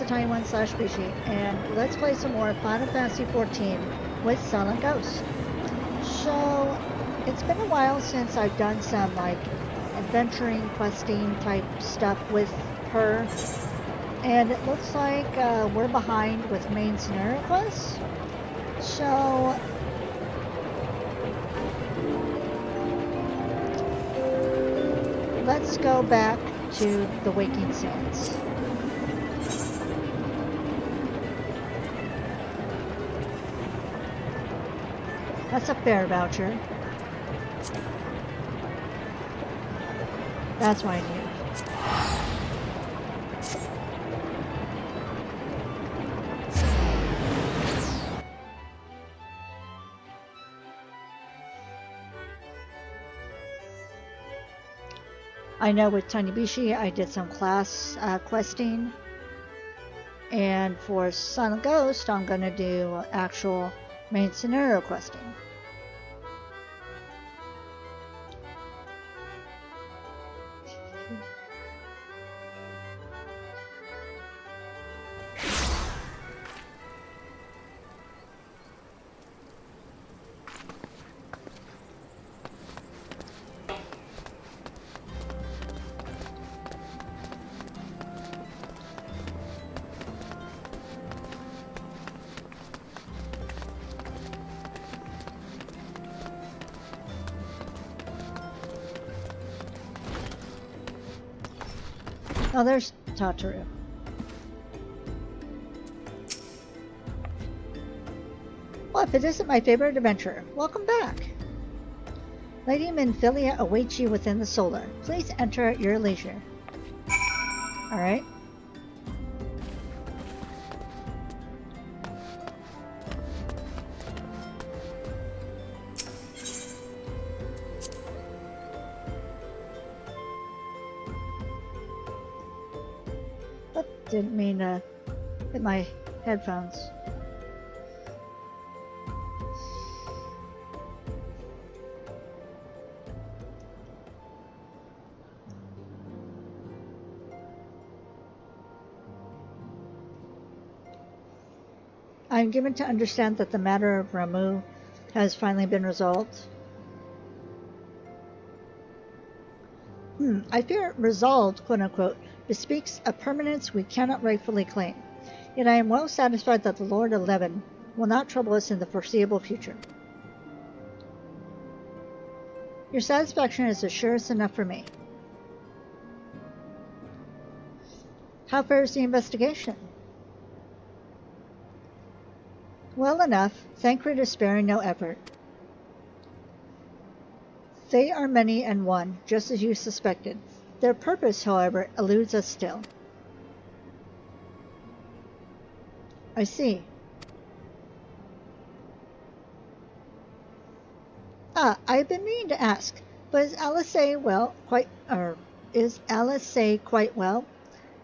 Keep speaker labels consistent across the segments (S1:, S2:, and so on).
S1: it's the Tiny1/Bishie, and let's play some more Final Fantasy XIV with Silent Ghost. So, it's been a while since I've done some, like, adventuring, questing type stuff with her, and it looks like we're behind with main scenario quests. So, let's go back to the Waking Sands. That's a fare voucher. That's what I need. I know with tinybishie I did some class questing, and for Silent Ghost I'm going to do actual main scenario questing. Oh, there's Tataru. Well, if it isn't my favorite adventure, welcome back. Lady Minfilia awaits you within the solar. Please enter at your leisure. Alright. Didn't mean to hit my headphones. I am given to understand that the matter of Ramuh has finally been resolved. I fear resolved, quote unquote, bespeaks a permanence we cannot rightfully claim. Yet I am well satisfied that the Lord of Leven will not trouble us in the foreseeable future. Your satisfaction is assurance enough for me. How fares the investigation? Well enough, thankfully sparing no effort. They are many and one, just as you suspected. Their purpose, however, eludes us still. I see. I've been meaning to ask, but is Alice quite well?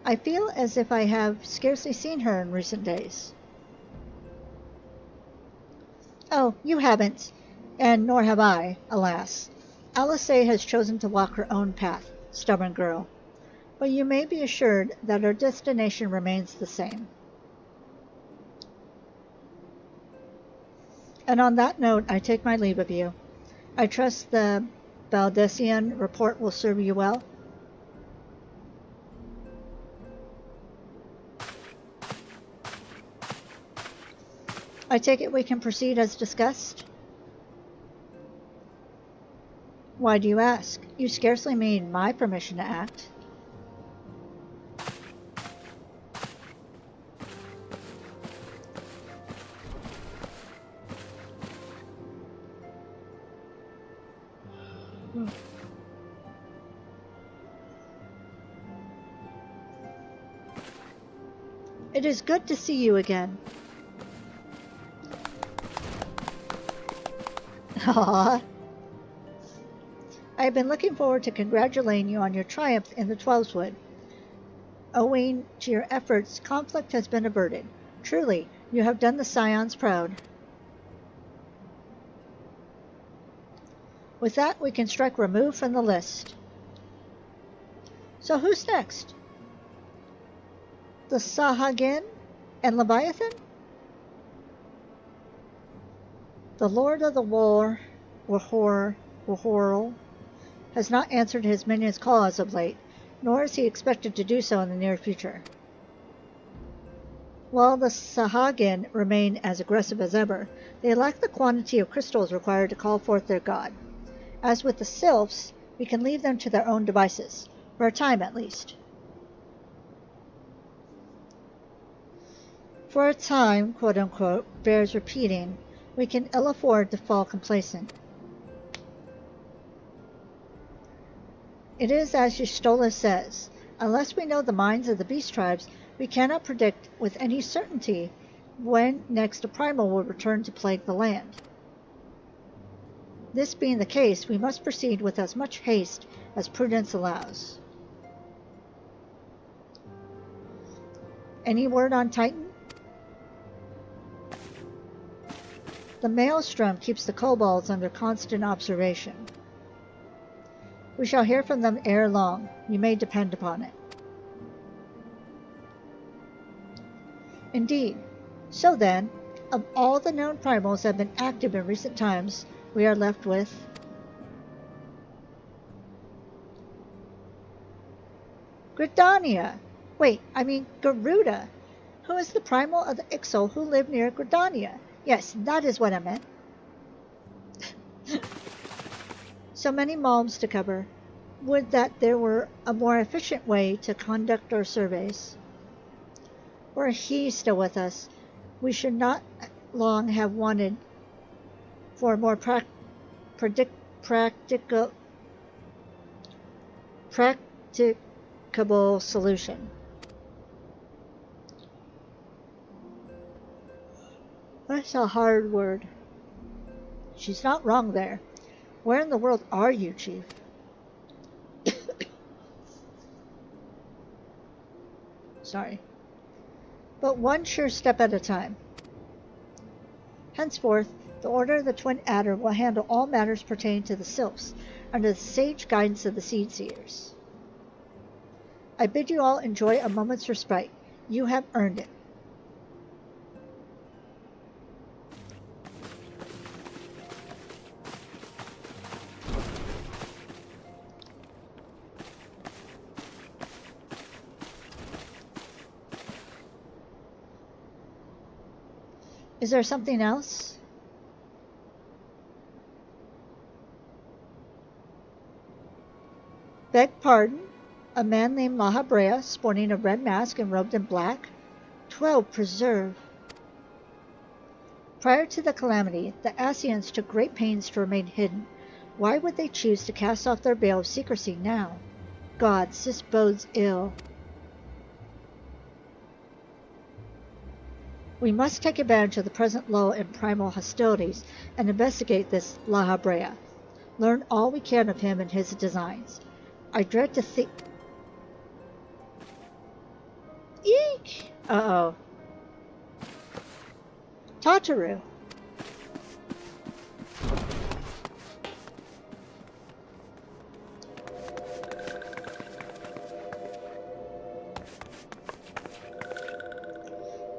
S1: I feel as if I have scarcely seen her in recent days. Oh, you haven't, and nor have I, alas. Alice has chosen to walk her own path, stubborn girl. But you may be assured that her destination remains the same. And on that note, I take my leave of you. I trust the Baldessian report will serve you well. I take it we can proceed as discussed? Why do you ask? You scarcely need my permission to act. It is good to see you again. Aww. I have been looking forward to congratulating you on your triumph in the Twelveswood. Owing to your efforts, conflict has been averted. Truly, you have done the Scions proud. With that, we can strike remove from the list. So who's next? The Sahagin and Leviathan? The Lord of the Wahorl, has not answered his minion's call as of late, nor is he expected to do so in the near future. While the Sahagin remain as aggressive as ever, they lack the quantity of crystals required to call forth their god. As with the Sylphs, we can leave them to their own devices, for a time at least. For a time, quote-unquote, bears repeating, we can ill afford to fall complacent. It is as Y'shtola says, unless we know the minds of the beast tribes, we cannot predict with any certainty when next a primal will return to plague the land. This being the case, we must proceed with as much haste as prudence allows. Any word on Titan? The maelstrom keeps the kobolds under constant observation. We shall hear from them ere long, you may depend upon it. Indeed. So then, of all the known primals that have been active in recent times, we are left with Gridania. Wait, I mean Garuda, who is the primal of the Ixal who live near Gridania. Yes, that is what I meant. So many malms to cover. Would that there were a more efficient way to conduct our surveys. Were he still with us, we should not long have wanted for a more practicable solution. That's a hard word. She's not wrong there. Where in the world are you, Chief? Sorry. But one sure step at a time. Henceforth, the Order of the Twin Adder will handle all matters pertaining to the Sylphs, under the sage guidance of the Seed Seers. I bid you all enjoy a moment's respite. You have earned it. Is there something else? Beg pardon? A man named La Habrea, sporting a red mask and robed in black? 12 preserve. Prior to the calamity, the Ascians took great pains to remain hidden. Why would they choose to cast off their veil of secrecy now? Gods, this bodes ill. We must take advantage of the present lull in primal hostilities and investigate this La Habrea. Learn all we can of him and his designs. I dread to think... Eek! Uh-oh. Tataru.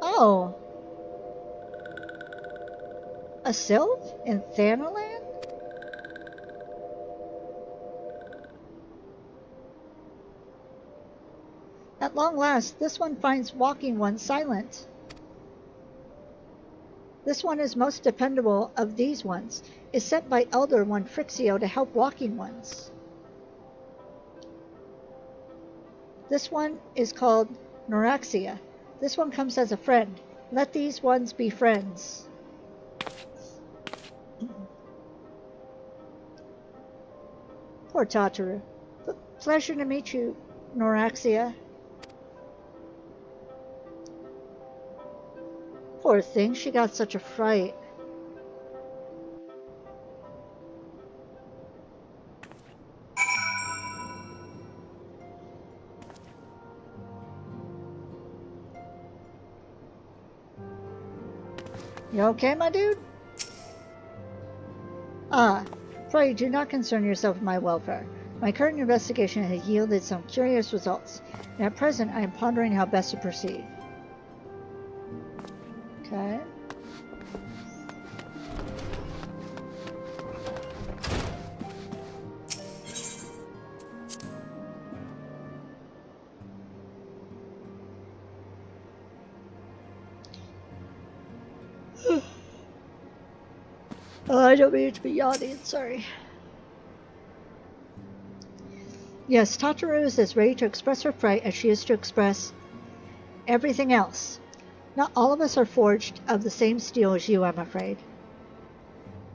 S1: Oh. A sylph in Thanaland? At long last, this one finds walking ones silent. This one is most dependable of these ones, is sent by Elder One Frixio to help walking ones. This one is called Noraxia. This one comes as a friend. Let these ones be friends. Poor Tataru. Pleasure to meet you, Noraxia. Poor thing, she got such a fright. You okay, my dude? Ah, pray do not concern yourself with my welfare. My current investigation has yielded some curious results, and at present I am pondering how best to proceed. Okay. Oh, I don't mean to be yawning, sorry. Yes, Tataru is as ready to express her fright as she is to express everything else. Not all of us are forged of the same steel as you, I'm afraid.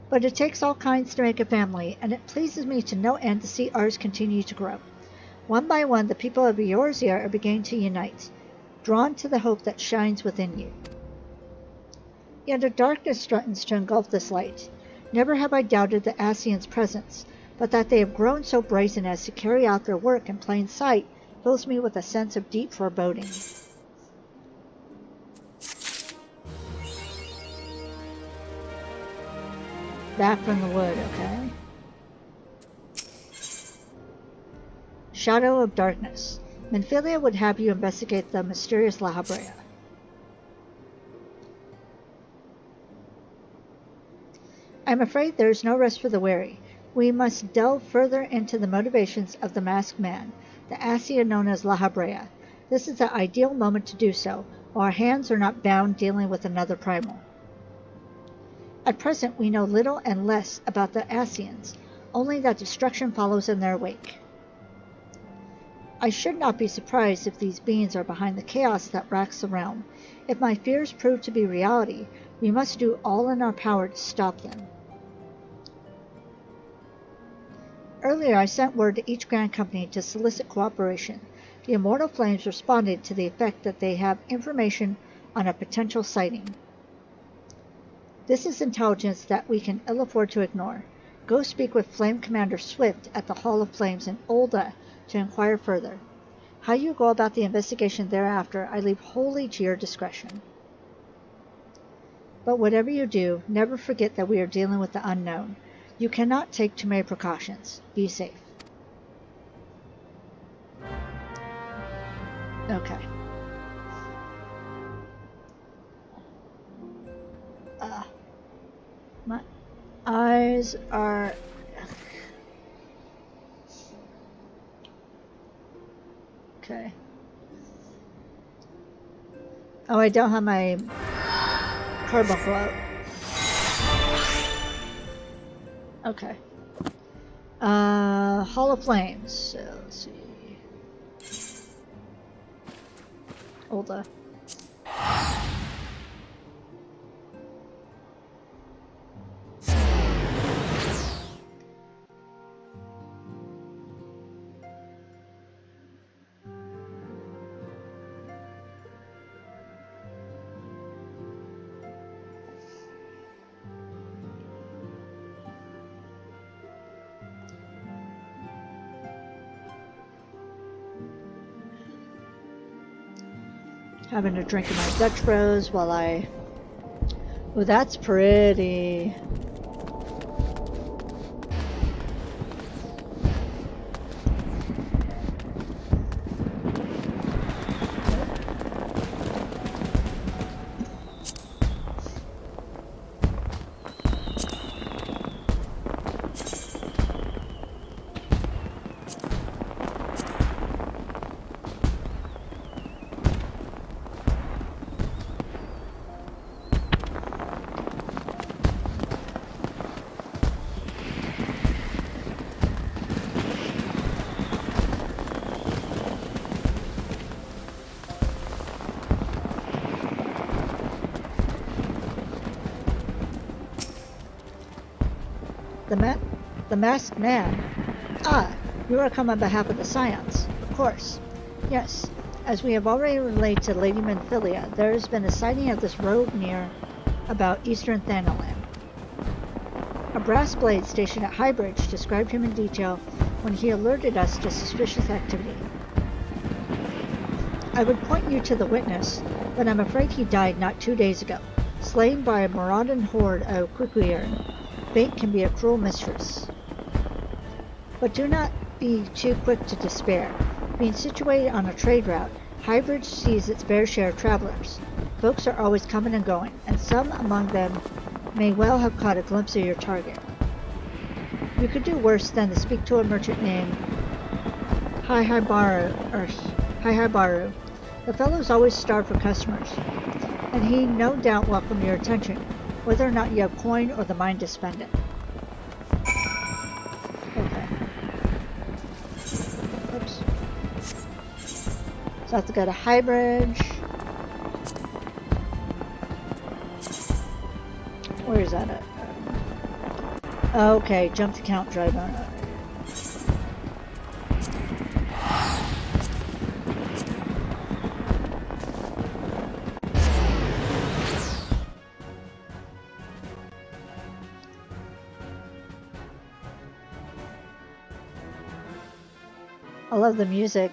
S1: But it takes all kinds to make a family, and it pleases me to no end to see ours continue to grow. One by one, the people of Eorzea are beginning to unite, drawn to the hope that shines within you. Yet a darkness threatens to engulf this light. Never have I doubted the Ascians' presence, but that they have grown so brazen as to carry out their work in plain sight fills me with a sense of deep foreboding. Back from the wood, okay? Shadow of Darkness. Minfilia would have you investigate the mysterious La Habrea. I'm afraid there is no rest for the weary. We must delve further into the motivations of the masked man, the Ascia known as La Habrea. This is the ideal moment to do so, while our hands are not bound dealing with another primal. At present we know little and less about the Ascians, only that destruction follows in their wake. I should not be surprised if these beings are behind the chaos that racks the realm. If my fears prove to be reality, we must do all in our power to stop them. Earlier I sent word to each Grand Company to solicit cooperation. The Immortal Flames responded to the effect that they have information on a potential sighting. This is intelligence that we can ill afford to ignore. Go speak with Flame Commander Swift at the Hall of Flames in Ul'dah to inquire further. How you go about the investigation thereafter I leave wholly to your discretion. But whatever you do, never forget that we are dealing with the unknown. You cannot take too many precautions. Be safe. Okay. My eyes are... Okay. Oh, I don't have my carbuncle out. Okay. Hall of Flames. So, let's see. Ul'dah. Having a drink of my Dutch Rose while I... Oh, that's pretty. The masked man? Ah, you are come on behalf of the Scions. Of course. Yes, as we have already relayed to Lady Minfilia, there has been a sighting of this rogue near about eastern Thanalan. A brass blade stationed at Highbridge described him in detail when he alerted us to suspicious activity. I would point you to the witness, but I'm afraid he died not 2 days ago, slain by a marauding horde of Quiquier. Fate can be a cruel mistress. But do not be too quick to despair. Being situated on a trade route, Highbridge sees its fair share of travelers. Folks are always coming and going, and some among them may well have caught a glimpse of your target. You could do worse than to speak to a merchant named Hihabaru. The fellow's always starved for customers, and he no doubt welcomed your attention, whether or not you have coin or the mind to spend it. Okay. Oops. So I have to go to Highbridge. Where is that at? Okay, jump to count, drive on. I love the music.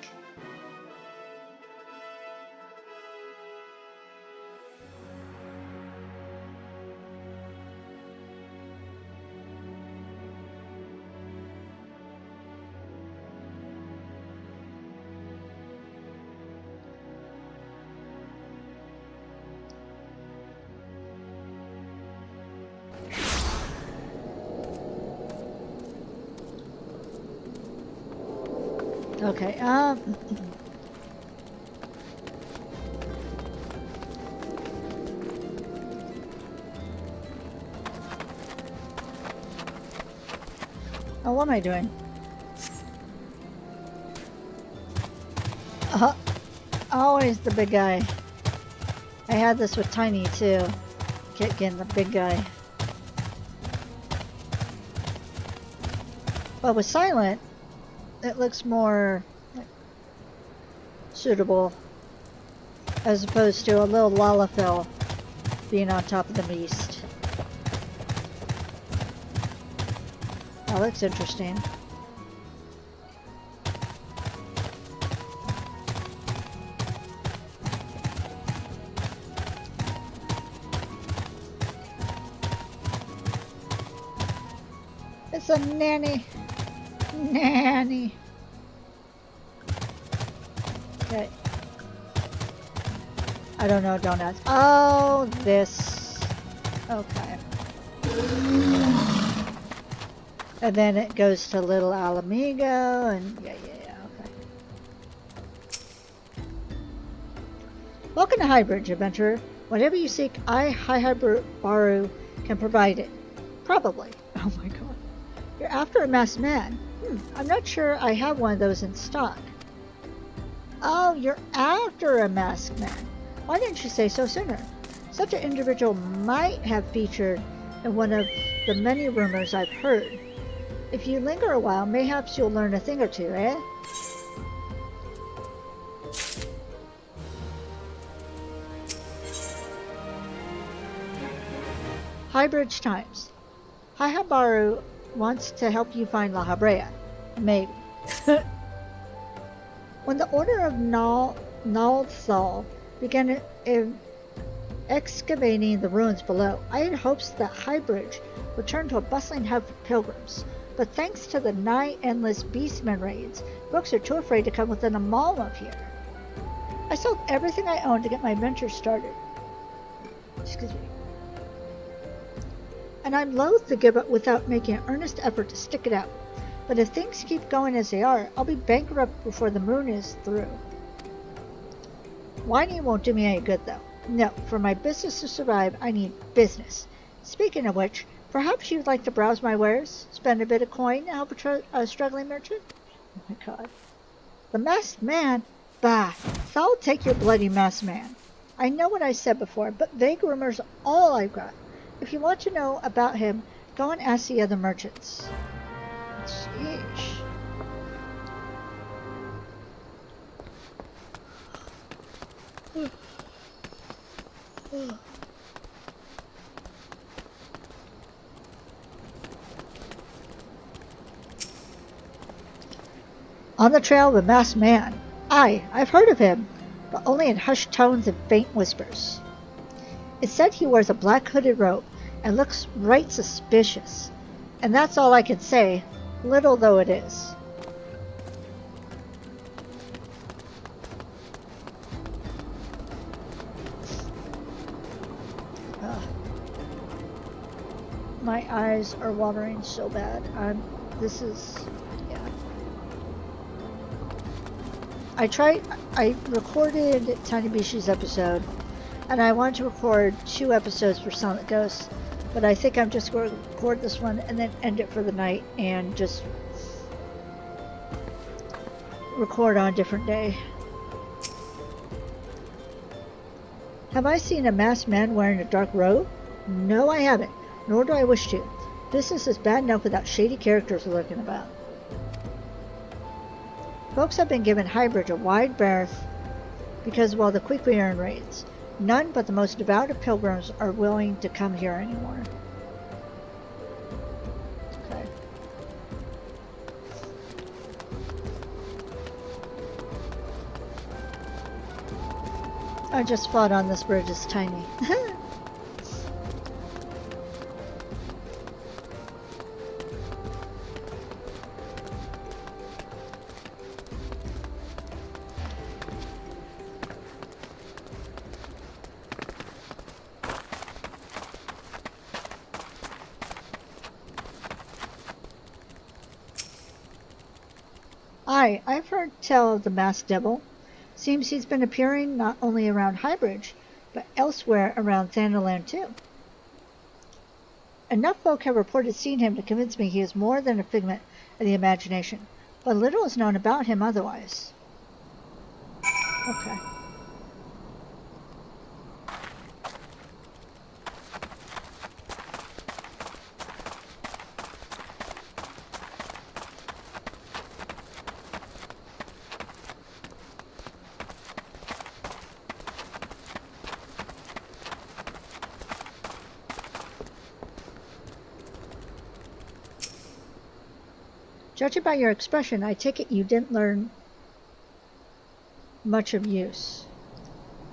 S1: Okay, oh, what am I doing? Always the big guy. I had this with Tiny too. Kept getting the big guy. But with Silent, it looks more suitable as opposed to a little Lalafell being on top of the beast. That looks interesting. It's a nanny. Nanny. Okay. I don't know, don't ask. Oh, this. Okay. And then it goes to Little Alamigo, and yeah, okay. Welcome to Highbridge, adventurer. Whatever you seek, Hihabaru can provide it. Probably. Oh my god. You're after a masked man. I'm not sure I have one of those in stock. Oh, you're after a masked man. Why didn't you say so sooner? Such an individual might have featured in one of the many rumors I've heard. If you linger a while, mayhaps you'll learn a thing or two, eh? Highbridge Times. Hihabaru wants to help you find La Habrea. Maybe. When the Order of Nalthal began excavating the ruins below, I had hopes that Highbridge would turn to a bustling hub for pilgrims. But thanks to the nigh-endless beastmen raids, folks are too afraid to come within a mile of here. I sold everything I owned to get my venture started. Excuse me. And I'm loath to give up without making an earnest effort to stick it out. But if things keep going as they are, I'll be bankrupt before the moon is through. Whining won't do me any good, though. No, for my business to survive, I need business. Speaking of which, perhaps you'd like to browse my wares? Spend a bit of coin to help a struggling merchant? Oh my god. The masked man? Bah! I'll take your bloody masked man. I know what I said before, but vague rumors are all I've got. If you want to know about him, go and ask the other merchants. Sheesh. On the trail of a masked man. Aye, I've heard of him, but only in hushed tones and faint whispers. It's said he wears a black hooded robe and looks right suspicious. And that's all I can say, little though it is. My eyes are watering so bad. This is, yeah. I recorded tinybishie's episode, and I wanted to record 2 episodes for Silent Ghosts, but I think I'm just going to record this one and then end it for the night and just record on a different day. Have I seen a masked man wearing a dark robe? No, I haven't, nor do I wish to. Business is bad enough without shady characters lurking about. Folks have been given Highbridge a wide berth because of all the Quiquiern raids. None but the most devout of pilgrims are willing to come here anymore. Okay. I just thought on this bridge is tiny. I've heard tell of the masked devil. Seems he's been appearing not only around Highbridge, but elsewhere around Thanaland too. Enough folk have reported seeing him to convince me he is more than a figment of the imagination, but little is known about him otherwise. Okay. Judging by your expression, I take it you didn't learn much of use.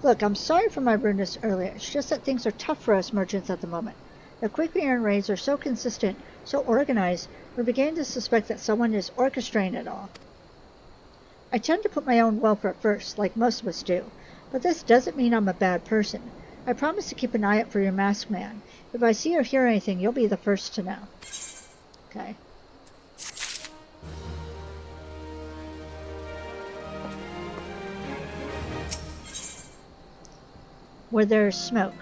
S1: Look, I'm sorry for my rudeness earlier. It's just that things are tough for us merchants at the moment. The Quiquiern raids are so consistent, so organized, we're beginning to suspect that someone is orchestrating it all. I tend to put my own welfare first, like most of us do, but this doesn't mean I'm a bad person. I promise to keep an eye out for your masked man. If I see or hear anything, you'll be the first to know. Okay. Where there's smoke.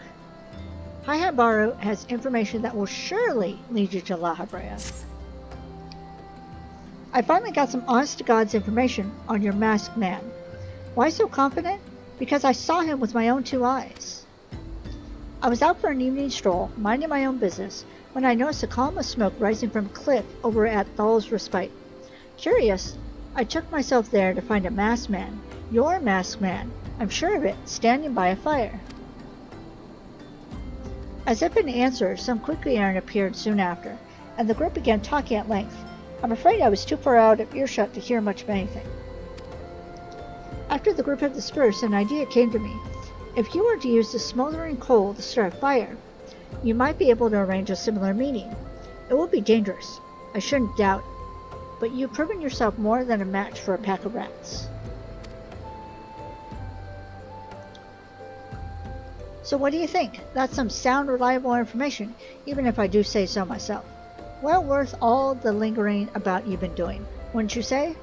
S1: Hihabaru has information that will surely lead you to La Habrea. I finally got some honest-to-God's information on your masked man. Why so confident? Because I saw him with my own 2 eyes. I was out for an evening stroll, minding my own business, when I noticed a column of smoke rising from a cliff over at Thal's Respite. Curious, I took myself there to find a masked man, your masked man, I'm sure of it, standing by a fire. As if in answer, some Quiquiern appeared soon after, and the group began talking at length. I'm afraid I was too far out of earshot to hear much of anything. After the group had dispersed, an idea came to me. If you were to use the smoldering coal to start a fire, you might be able to arrange a similar meeting. It would be dangerous, I shouldn't doubt, but you've proven yourself more than a match for a pack of rats. So what do you think? That's some sound, reliable information, even if I do say so myself. Well worth all the lingering about you've been doing, wouldn't you say?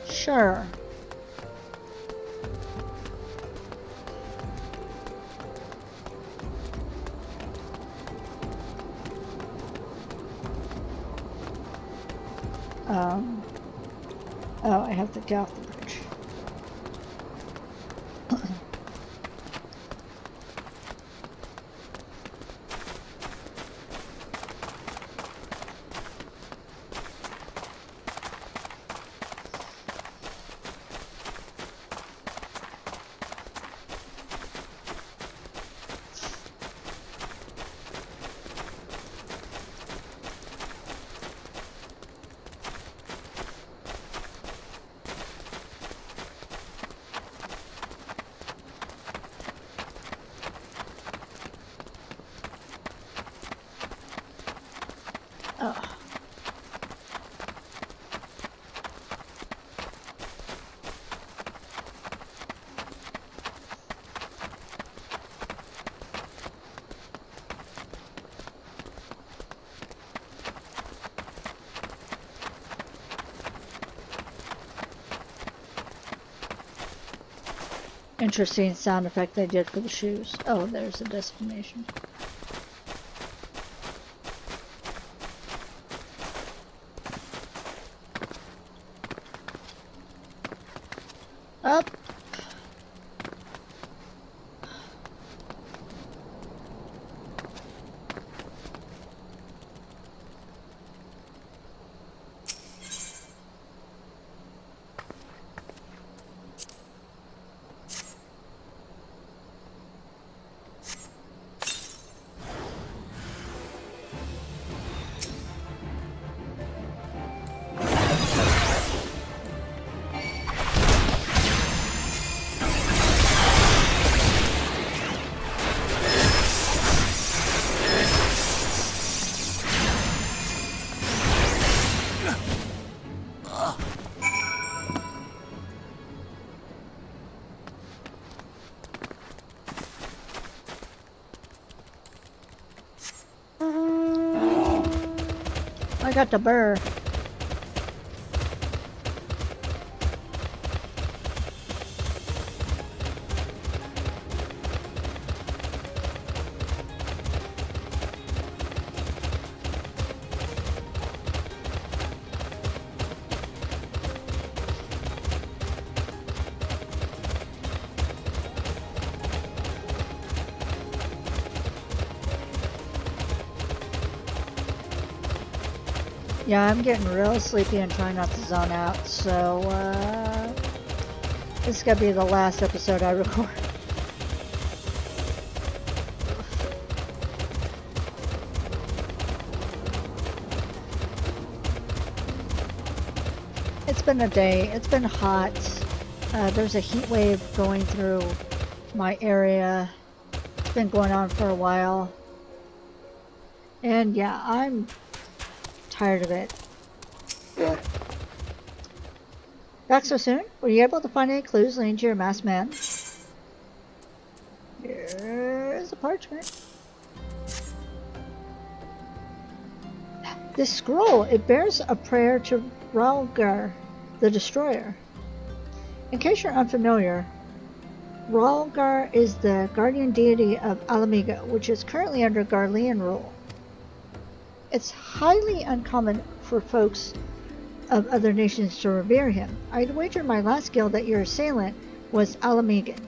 S1: Sure. Oh, I have to get off the bridge. Interesting sound effect they did for the shoes. Oh, there's the destination. Up. I got the burr. Yeah, I'm getting real sleepy and trying not to zone out, so this is gonna be the last episode I record. It's been a day. It's been hot. There's a heat wave going through my area. It's been going on for a while. And yeah, I'm tired of it. Yeah. Back so soon? Were you able to find any clues leading to your masked man? Here's a parchment. This scroll, it bears a prayer to Rhalgar, the Destroyer. In case you're unfamiliar, Rhalgar is the guardian deity of Alamigo, which is currently under Garlean rule. It's highly uncommon for folks of other nations to revere him. I'd wager my last guild that your assailant was Alamigan.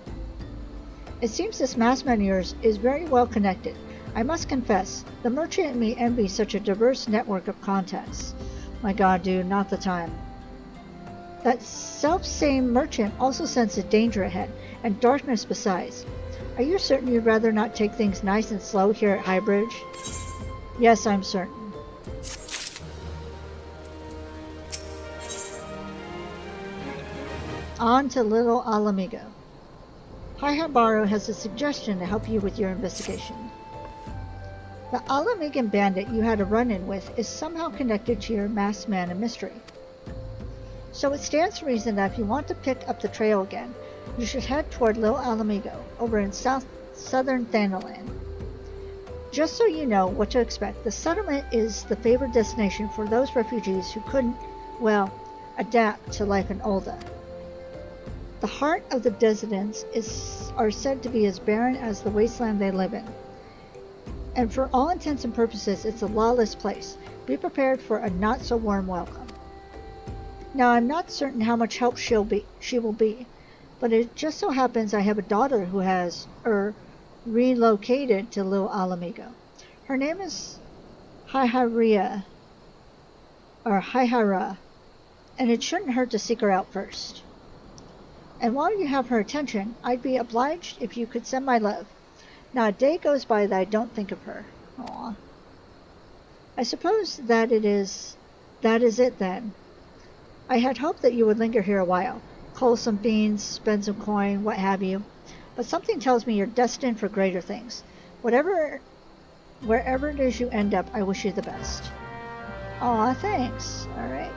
S1: It seems this masked man of yours is very well connected. I must confess, the merchant in me envies such a diverse network of contacts. My god, dude, not the time. That self-same merchant also senses danger ahead, and darkness besides. Are you certain you'd rather not take things nice and slow here at Highbridge? Yes, I'm certain. On to Little Alamigo. Hihabaru has a suggestion to help you with your investigation. The Alamigan bandit you had a run-in with is somehow connected to your masked man of mystery. So it stands to reason that if you want to pick up the trail again, you should head toward Little Alamigo, over in southern Thanalan. Just so you know what to expect, the settlement is the favored destination for those refugees who couldn't, well, adapt to life in Ulda. The heart of the residents are said to be as barren as the wasteland they live in. And for all intents and purposes, it's a lawless place. Be prepared for a not-so-warm welcome. Now, I'm not certain how much help she will be, but it just so happens I have a daughter who has, relocated to Little Alamigo. Her name is Hihara, and it shouldn't hurt to seek her out first. And while you have her attention, I'd be obliged if you could send my love. Not a day goes by that I don't think of her. Aw. I suppose that is it then. I had hoped that you would linger here a while, cull some beans, spend some coin, what have you. But something tells me you're destined for greater things. Wherever it is you end up, I wish you the best. Aw, thanks. All right.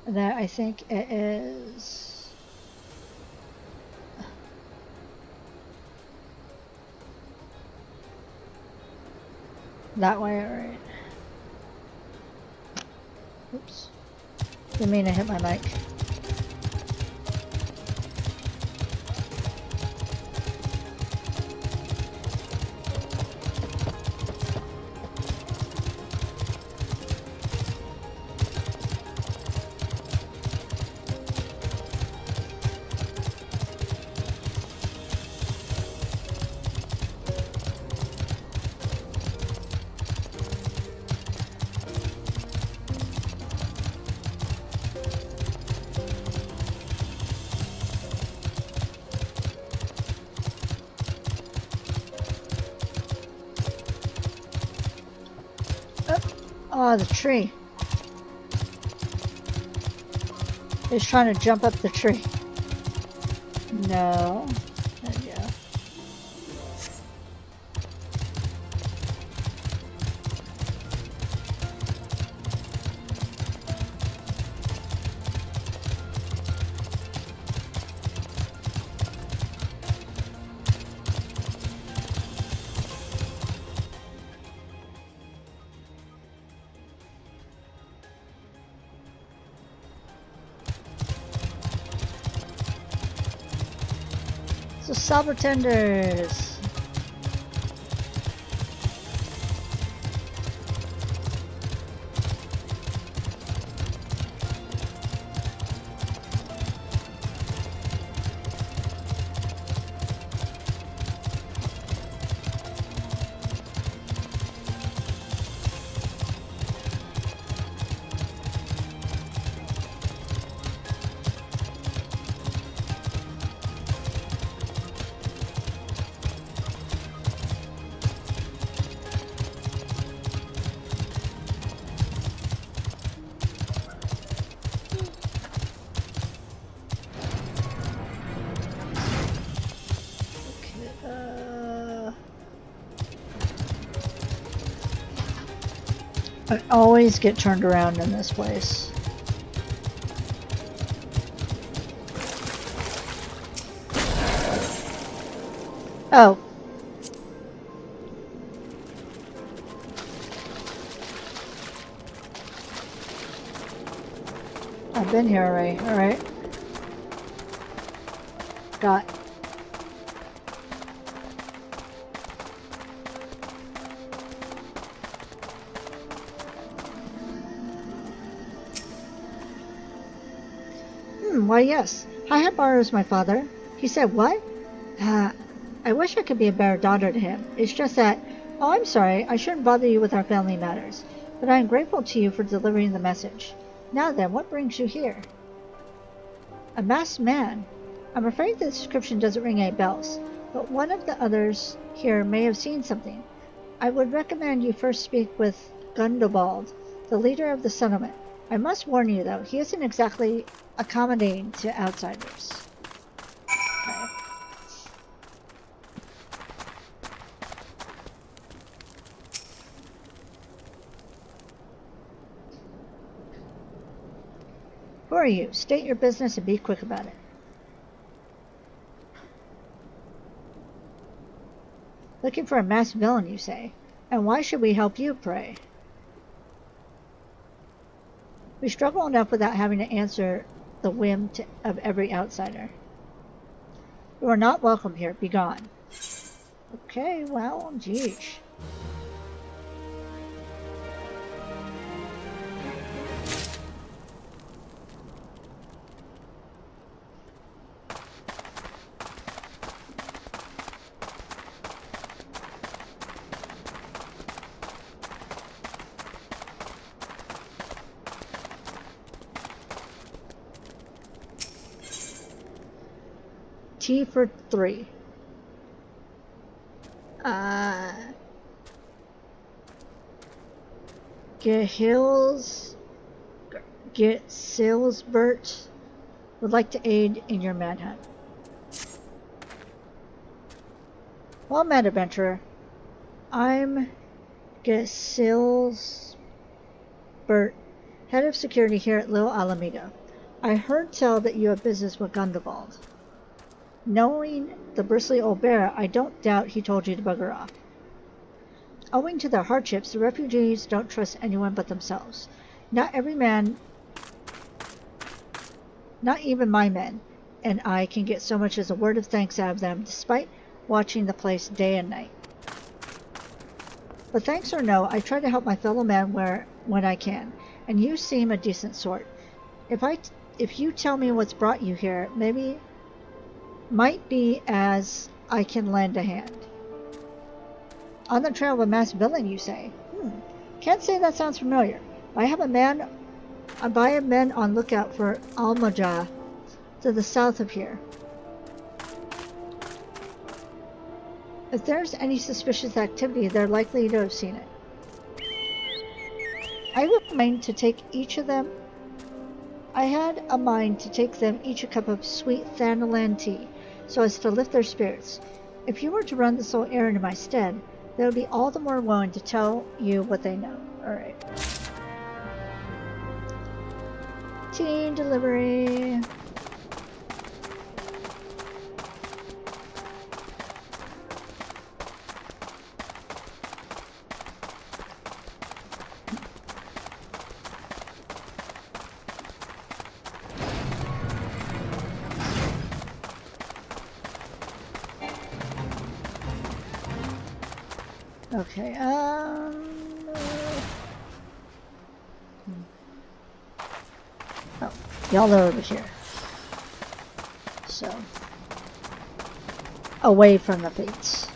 S1: That I think it is. That way, alright. Oops. Didn't mean to hit my mic. Oh, the tree. He's trying to jump up the tree. No. There you go. So saber tenders. I always get turned around in this place. Oh. I've been here already. Alright. Got. Why yes. Hayabar is my father. He said what? I wish I could be a better daughter to him. It's just that... Oh, I'm sorry. I shouldn't bother you with our family matters. But I am grateful to you for delivering the message. Now then, what brings you here? A masked man. I'm afraid the description doesn't ring any bells. But one of the others here may have seen something. I would recommend you first speak with Gundobald, the leader of the settlement. I must warn you, though, he isn't exactly accommodating to outsiders. Okay. Who are you? State your business and be quick about it. Looking for a masked villain, you say? And why should we help you, pray? We struggle enough without having to answer the whim of every outsider. You are not welcome here. Be gone. Okay, well, geez. T for 3. Get Salesbert would like to aid in your manhunt. Well, Mad Adventurer, I'm Salesbert, head of security here at Little Alameda. I heard tell that you have business with Gundobald. Knowing the bristly old bear, I don't doubt he told you to bugger off. Owing to their hardships, the refugees don't trust anyone but themselves. Not every man, not even my men, and I can get so much as a word of thanks out of them, despite watching the place day and night. But thanks or no, I try to help my fellow man when I can, and you seem a decent sort. If you tell me what's brought you here, maybe might be as I can lend a hand. On the trail of a masked villain, you say? Can't say that sounds familiar. I have a men on lookout for Almaja to the south of here. If there's any suspicious activity, they're likely to have seen it. I had a mind to take them each a cup of sweet thanalan tea, so as to lift their spirits. If you were to run this whole errand in my stead, they would be all the more willing to tell you what they know. Alright. Tea delivery. Okay, oh, y'all are over here. So, away from the fates.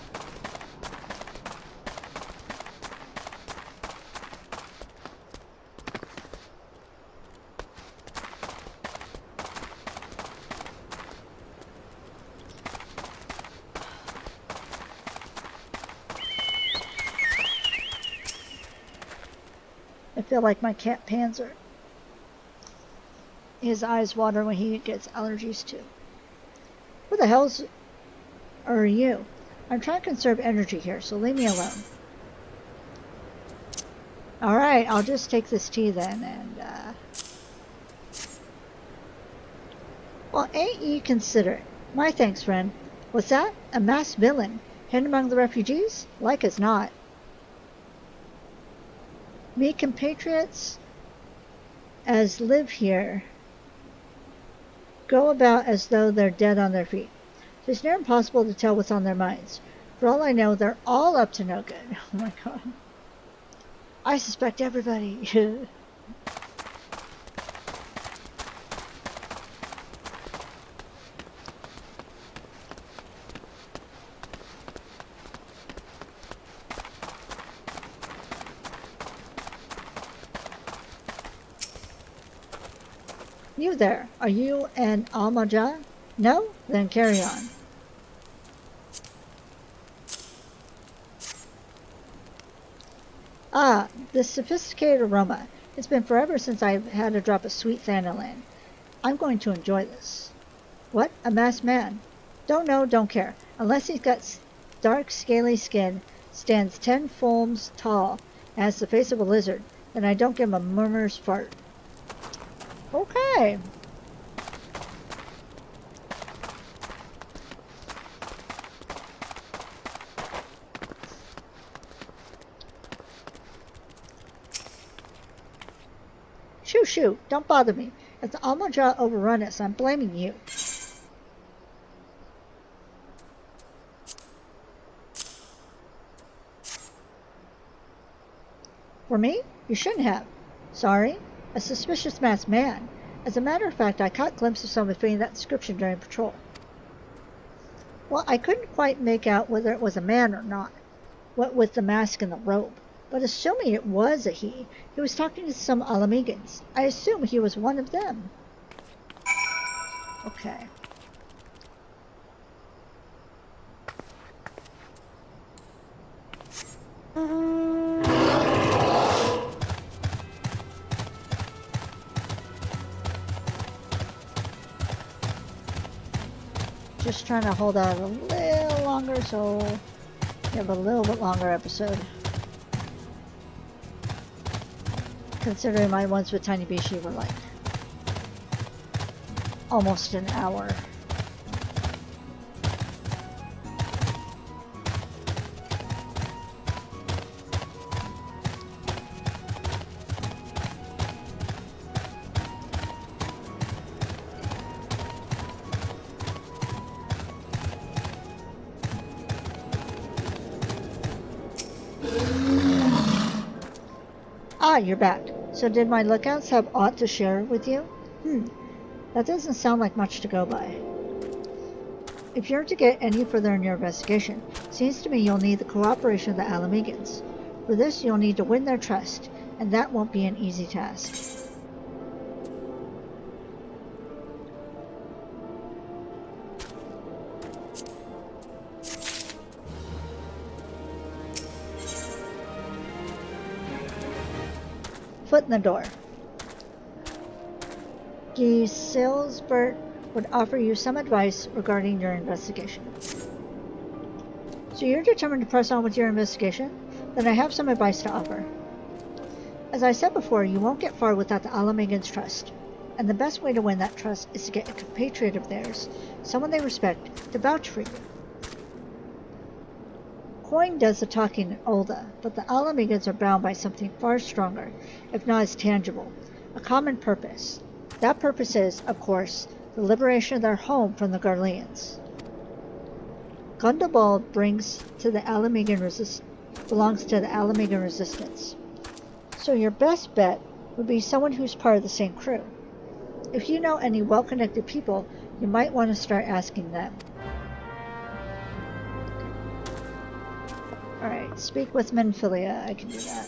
S1: I feel like my cat Panzer. His eyes water when he gets allergies too. Who the hell's are you? I'm trying to conserve energy here, so leave me alone. Alright, I'll just take this tea then, and well, ain't ye considerate? My thanks, friend. What's that? A masked villain? Hidden among the refugees? Like as not. Me compatriots as live here go about as though they're dead on their feet. It's near impossible to tell what's on their minds. For all I know, they're all up to no good. Oh my god. I suspect everybody. You there, are you an Almaja? No? Then carry on. Ah, this sophisticated aroma. It's been forever since I've had a drop of sweet thanalan. I'm going to enjoy this. What? A masked man? Don't know, don't care. Unless he's got dark, scaly skin, stands 10 fulms tall, and has the face of a lizard, then I don't give him a murmur's fart. Okay. Shoo, shoo, don't bother me. If the Almaja overrun us, I'm blaming you. For me? You shouldn't have. Sorry. A suspicious masked man. As a matter of fact, I caught a glimpse of someone fitting that description during patrol. Well, I couldn't quite make out whether it was a man or not, what with the mask and the robe. But assuming it was a he was talking to some Alamegans. I assume he was one of them. Okay. Just trying to hold out a little longer so we have a little bit longer episode. Considering my ones with tinybishie were like almost an hour. Ah, you're back. So did my lookouts have aught to share with you? That doesn't sound like much to go by. If you're to get any further in your investigation, seems to me you'll need the cooperation of the Alamegans. For this, you'll need to win their trust, and that won't be an easy task. Foot in the door. Giselbert would offer you some advice regarding your investigation. So you're determined to press on with your investigation? Then I have some advice to offer. As I said before, you won't get far without the Alamegans' trust. And the best way to win that trust is to get a compatriot of theirs, someone they respect, to vouch for you. Coin does the talking in Ulda, but the Alamegans are bound by something far stronger, if not as tangible, a common purpose. That purpose is, of course, the liberation of their home from the Garleans. Gundobald belongs to the Alamegan resistance. So your best bet would be someone who's part of the same crew. If you know any well-connected people, you might want to start asking them. Alright, speak with Menphilia. I can do that.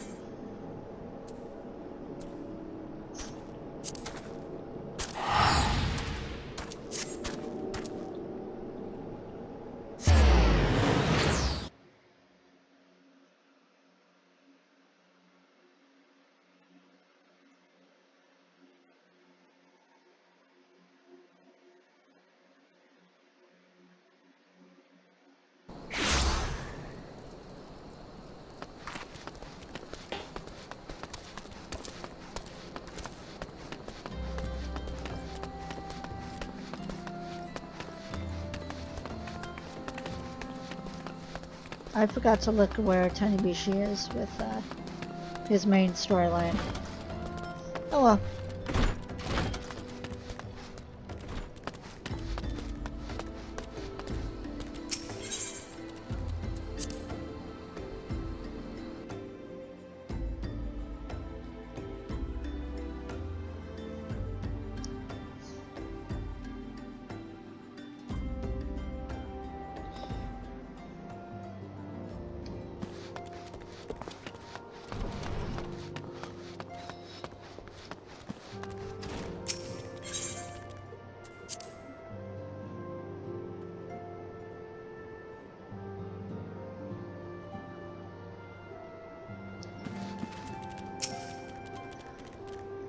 S1: I forgot to look where Tinybishie is with his main storyline. Oh well.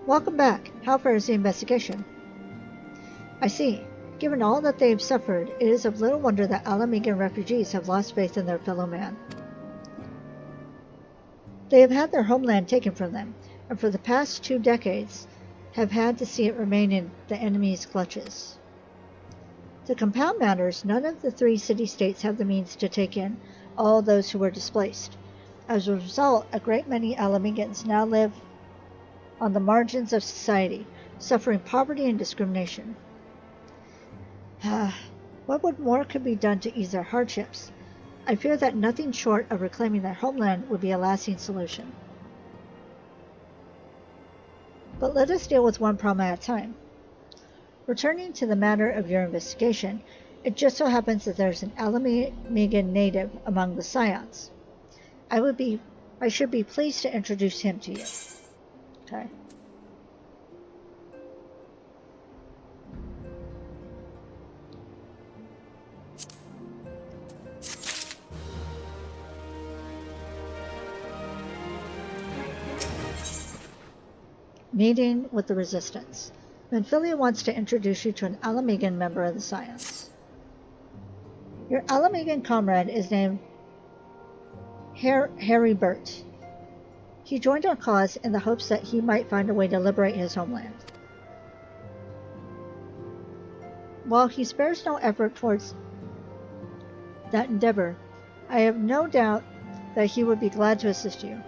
S1: Welcome back. How far is the investigation? I see. Given all that they have suffered, it is of little wonder that Alamegan refugees have lost faith in their fellow man. They have had their homeland taken from them, and for the past 2 decades have had to see it remain in the enemy's clutches. To compound matters, none of the 3 city-states have the means to take in all those who were displaced. As a result, a great many Alamegans now live on the margins of society, suffering poverty and discrimination. What more could be done to ease their hardships? I fear that nothing short of reclaiming their homeland would be a lasting solution. But let us deal with one problem at a time. Returning to the matter of your investigation, it just so happens that there's an Alamegan native among the Scions. I should be pleased to introduce him to you. Okay. Meeting with the Resistance. Menphilia wants to introduce you to an Alamegan member of the Scions. Your Alamegan comrade is named Harry Burt. He joined our cause in the hopes that he might find a way to liberate his homeland. While he spares no effort towards that endeavor, I have no doubt that he would be glad to assist you.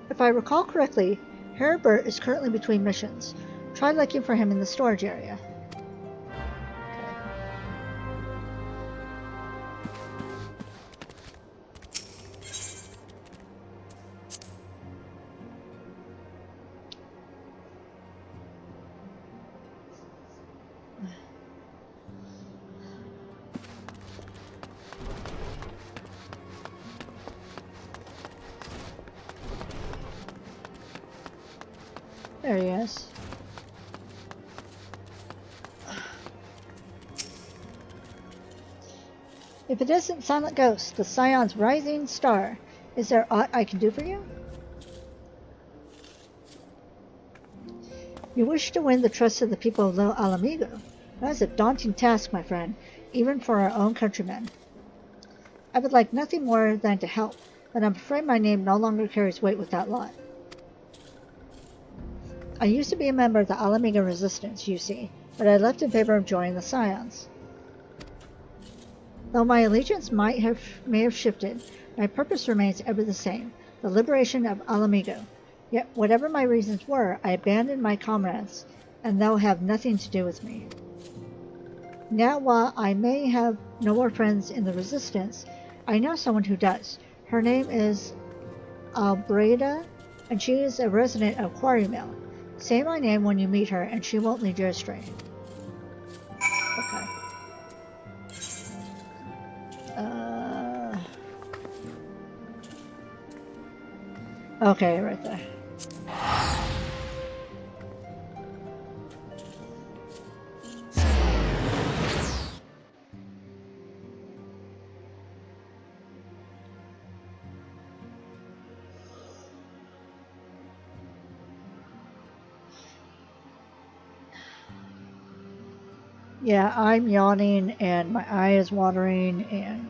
S1: If I recall correctly, Herbert is currently between missions. Try looking for him in the storage area. There he is. If it isn't Silent Ghost, the Scion's rising star, is there aught I can do for you? You wish to win the trust of the people of Lo Alamigo. That is a daunting task, my friend, even for our own countrymen. I would like nothing more than to help, but I'm afraid my name no longer carries weight with that lot. I used to be a member of the Alamigo resistance, you see, but I left in favor of joining the Scions. Though my allegiance may have shifted, my purpose remains ever the same, the liberation of Alamigo. Yet whatever my reasons were, I abandoned my comrades, and they'll have nothing to do with me. Now, while I may have no more friends in the resistance, I know someone who does. Her name is Albreda, and she is a resident of Quarry Mill. Say my name when you meet her, and she won't lead you astray. Okay. Okay, right there. Yeah, I'm yawning and my eye is watering and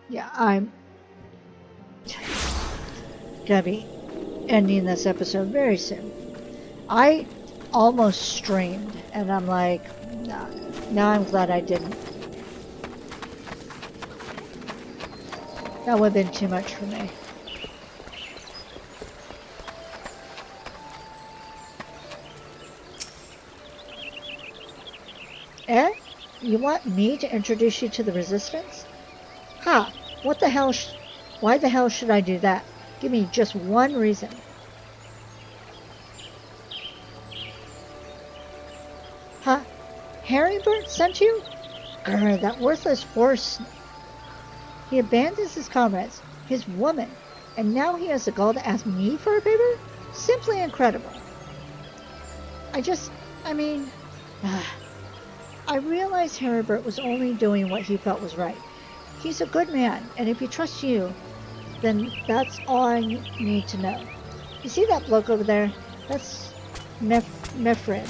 S1: yeah, I'm gonna be ending this episode very soon. I almost streamed and I'm like, nah, now I'm glad I didn't. That would have been too much for me. Eh? You want me to introduce you to the resistance? Ha! What the hell why the hell should I do that? Give me just one reason. Huh? Harrybert sent you? Grr, that worthless horse. He abandons his comrades, his woman, and now he has the gall to ask me for a favor? Simply incredible. I mean... I realized Harrybert was only doing what he felt was right. He's a good man, and if he trusts you, then that's all I need to know. You see that bloke over there? That's Mefred,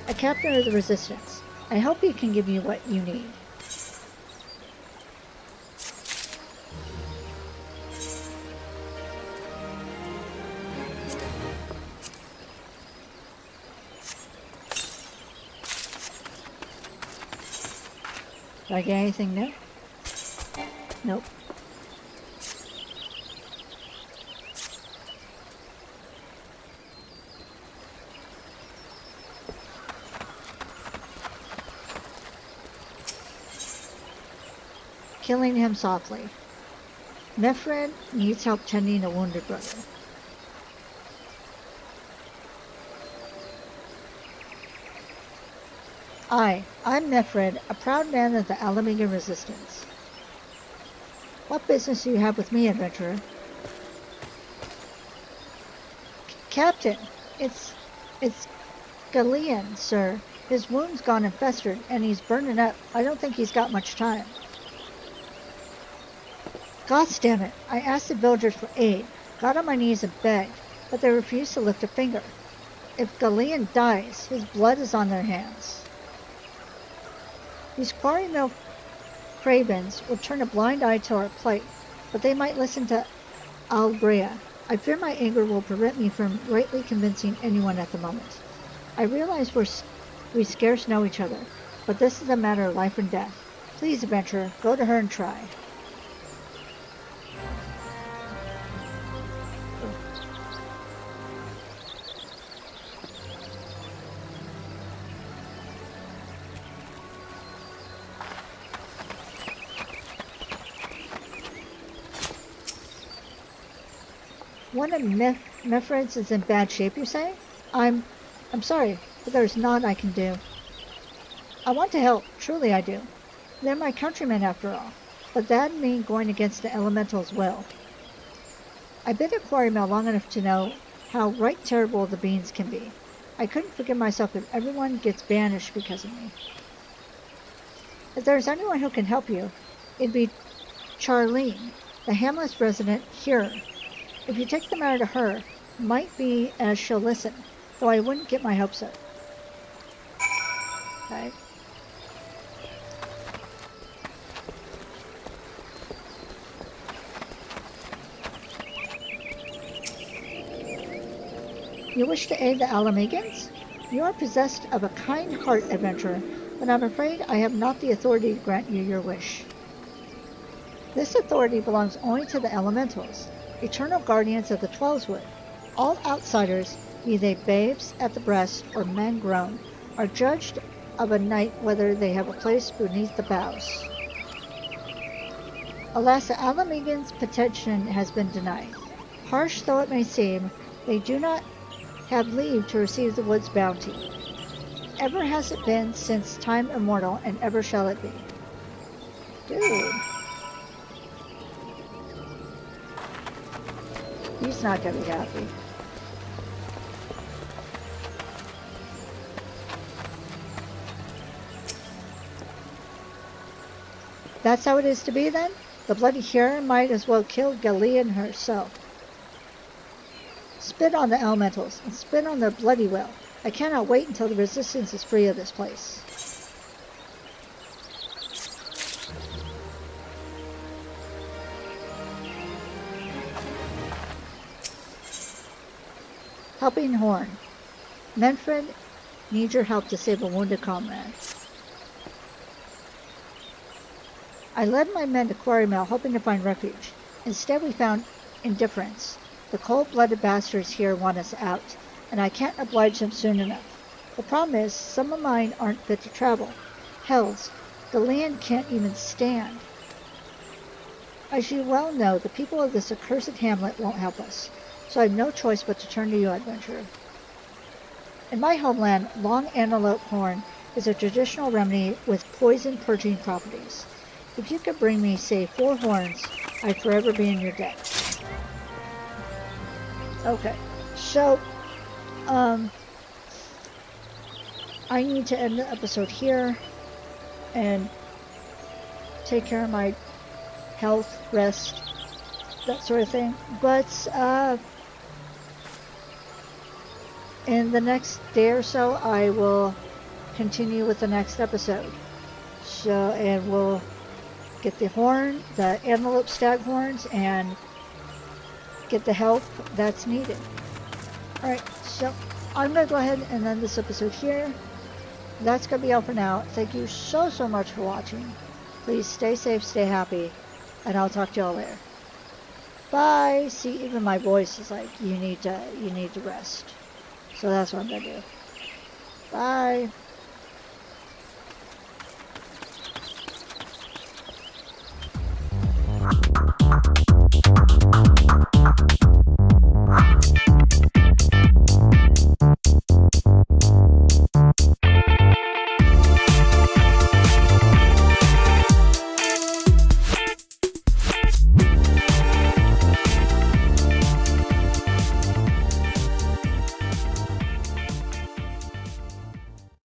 S1: a captain of the resistance. I hope he can give you what you need. Did I get anything new? Nope. Killing him softly. Mefred needs help tending a wounded brother. I'm Mefred, a proud man of the Alamiga Resistance. What business do you have with me, adventurer? Captain, it's Galeon, sir. His wound's gone and festered, and he's burning up. I don't think he's got much time. Gosh damn it! I asked the villagers for aid, got on my knees and begged, but they refused to lift a finger. If Galeon dies, his blood is on their hands. These Quarry Mill cravens would turn a blind eye to our plight, but they might listen to Albrea. I fear my anger will prevent me from rightly convincing anyone at the moment. I realize we scarce know each other, but this is a matter of life and death. Please, adventurer, go to her and try. One of Mefred's is in bad shape, you say? I'm sorry, but there's naught I can do. I want to help, truly I do. They're my countrymen after all, but that'd mean going against the elemental's will. I've been at Quarry Mill long enough to know how right terrible the beans can be. I couldn't forgive myself if everyone gets banished because of me. If there's anyone who can help you, it'd be Charlene, the Hamlet's resident hearer. If you take the matter to her, might be as she'll listen, though I wouldn't get my hopes up. Okay. You wish to aid the Alamegans? You are possessed of a kind heart, adventurer, but I'm afraid I have not the authority to grant you your wish. This authority belongs only to the elementals, eternal guardians of the Twelveswood. All outsiders, be they babes at the breast or men grown, are judged of a night whether they have a place beneath the boughs. Alas, the Alamegans' petition has been denied. Harsh though it may seem, they do not have leave to receive the wood's bounty. Ever has it been since time immortal, and ever shall it be. Dude. He's not gonna be happy. That's how it is to be then? The bloody hero might as well kill Galean herself. Spit on the elementals, and spit on their bloody well. I cannot wait until the resistance is free of this place. Helping Horn. Manfred needs your help to save a wounded comrade. I led my men to Quarry Mill, hoping to find refuge. Instead, we found indifference. The cold-blooded bastards here want us out, and I can't oblige them soon enough. The problem is, some of mine aren't fit to travel. Hells, the land can't even stand. As you well know, the people of this accursed hamlet won't help us, so I have no choice but to turn to you, adventurer. In my homeland, long antelope horn is a traditional remedy with poison-purging properties. If you could bring me, say, 4 horns, I'd forever be in your debt. Okay, so, I need to end the episode here and take care of my health, rest, that sort of thing. But, in the next day or so, I will continue with the next episode. So, and we'll get the horn, the antelope stag horns, and get the help that's needed. Alright, so I'm going to go ahead and end this episode here. That's going to be all for now. Thank you so much for watching. Please stay safe, stay happy, and I'll talk to y'all later. Bye! See, even my voice is like, you need to rest. So that's what I'm going to do. Bye!